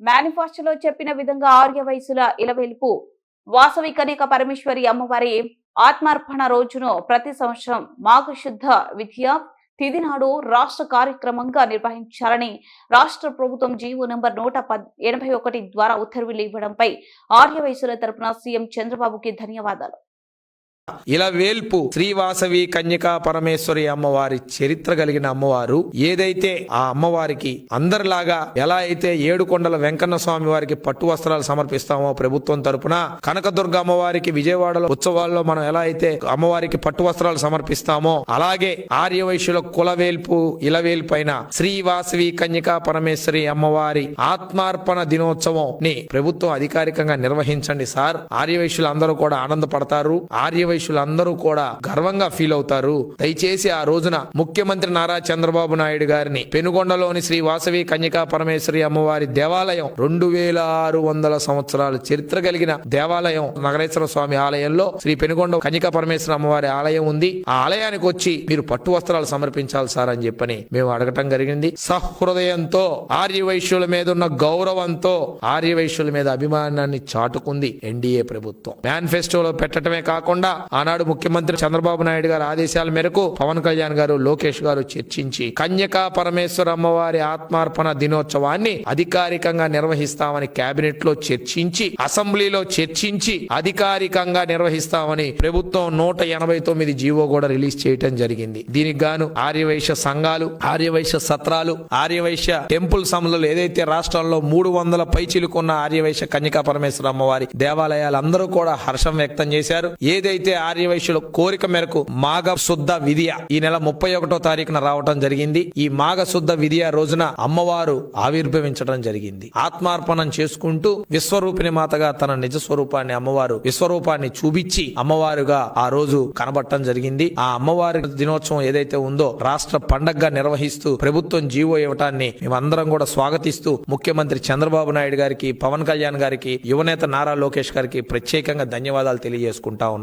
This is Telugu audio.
మేనిఫెస్టోలో చెప్పిన విధంగా ఆర్యవైశ్యుల ఇలవెల్పు వాసవి కన్యక పరమేశ్వరి అమ్మవారి ఆత్మార్పణ రోజును ప్రతి సంవత్సరం మాఘశుద్ధ విద్య తిథి నాడు రాష్ట్ర కార్యక్రమంగా నిర్వహించాలని రాష్ట్ర ప్రభుత్వం జీవో నంబర్ 181 ద్వారా ఉత్తర్వులు ఇవ్వడంపై ఆర్యవైశ్యుల తరపున సీఎం చంద్రబాబుకి ధన్యవాదాలు. ఇలవేల్పు శ్రీవాసవి కన్యకా పరమేశ్వరి అమ్మవారి చరిత్ర కలిగిన అమ్మవారు. ఏదైతే ఆ అమ్మవారికి అందరిలాగా ఎలా అయితే ఏడుకొండల వెంకన్న స్వామి వారికి పట్టు వస్త్రాలు సమర్పిస్తామో ప్రభుత్వం తరపున, కనకదుర్గ అమ్మవారికి విజయవాడలో ఉత్సవాల్లో మనం ఎలా అయితే అమ్మవారికి పట్టు వస్త్రాలు సమర్పిస్తామో అలాగే ఆర్యవైశ్యుల కులవేల్పు ఇలవేల్పు అయిన శ్రీవాసవి కన్యకా పరమేశ్వరి అమ్మవారి ఆత్మార్పణ దినోత్సవం ని ప్రభుత్వం అధికారికంగా నిర్వహించండి సార్. ఆర్యవైశ్యులు అందరూ కూడా ఆనందపడతారు. ఆర్యవైశ్యులందరూ కూడా గర్వంగా ఫీల్ అవుతారు. దయచేసి ఆ రోజున ముఖ్యమంత్రి నారా చంద్రబాబు నాయుడు గారిని పెనుగొండలోని శ్రీ వాసవి కన్యకా పరమేశ్వరి అమ్మవారి దేవాలయం 2600 సంవత్సరాల చరిత్ర కలిగిన దేవాలయం నగరేశ్వర స్వామి ఆలయంలో శ్రీ పెనుగొండ కన్యకా పరమేశ్వరి అమ్మవారి ఆలయం ఉంది. ఆ ఆలయానికి వచ్చి మీరు పట్టు వస్త్రాలు సమర్పించాలి సార్ అని చెప్పని మేము అడగటం జరిగింది. సహృదయంతో ఆర్యవైశ్యుల మీద ఉన్న గౌరవంతో ఆర్యవైశ్యుల మీద అభిమానాన్ని చాటుకుంది ఎన్డీఏ ప్రభుత్వం. మేనిఫెస్టోలో పెట్టడమే కాకుండా ఆనాడు ముఖ్యమంత్రి చంద్రబాబు నాయుడు గారి ఆదేశాల మేరకు పవన్ కళ్యాణ్ గారు, లోకేష్ గారు చర్చించి కన్యకా పరమేశ్వర అమ్మవారి ఆత్మార్పణ దినోత్సవాన్ని అధికారికంగా నిర్వహిస్తామని కేబినెట్ లో చర్చించి, అసెంబ్లీలో చర్చించి అధికారికంగా నిర్వహిస్తామని ప్రభుత్వం 189 జీవో కూడా రిలీజ్ చేయటం జరిగింది. దీనికి గాను ఆర్యవైశ్య సంఘాలు, ఆర్యవైశ్య సత్రాలు, ఆర్యవైశ్య టెంపుల్ సంస్థలు ఏదైతే రాష్ట్రంలో 300 పైచిలుకున్న ఆర్యవైశ్య కన్యకా పరమేశ్వర అమ్మవారి దేవాలయాలందరూ కూడా హర్షం వ్యక్తం చేశారు. ఏదైతే ఆర్యవైశ్యుల కోరిక మేరకు మాఘ శుద్ధ విధియ ఈ నెల 31వ తారీఖున రావటం జరిగింది. ఈ మాఘ శుద్ధ విధియ రోజున అమ్మవారు ఆవిర్భవించడం జరిగింది. ఆత్మార్పణం చేసుకుంటూ విశ్వరూపిణి మాతగా తన నిజ స్వరూపాన్ని అమ్మవారు విశ్వరూపాన్ని చూపించి అమ్మవారుగా ఆ రోజు కనబడటం జరిగింది. ఆ అమ్మవారి దినోత్సవం ఏదైతే ఉందో రాష్ట్ర పండగగా నిర్వహిస్తూ ప్రభుత్వం జీవో ఇవ్వటాన్ని మేమందరం కూడా స్వాగతిస్తూ ముఖ్యమంత్రి చంద్రబాబు నాయుడు గారికి, పవన్ కళ్యాణ్ గారికి, యువనేత నారా లోకేష్ గారికి ప్రత్యేకంగా ధన్యవాదాలు తెలియజేసుకుంటా ఉన్నాం.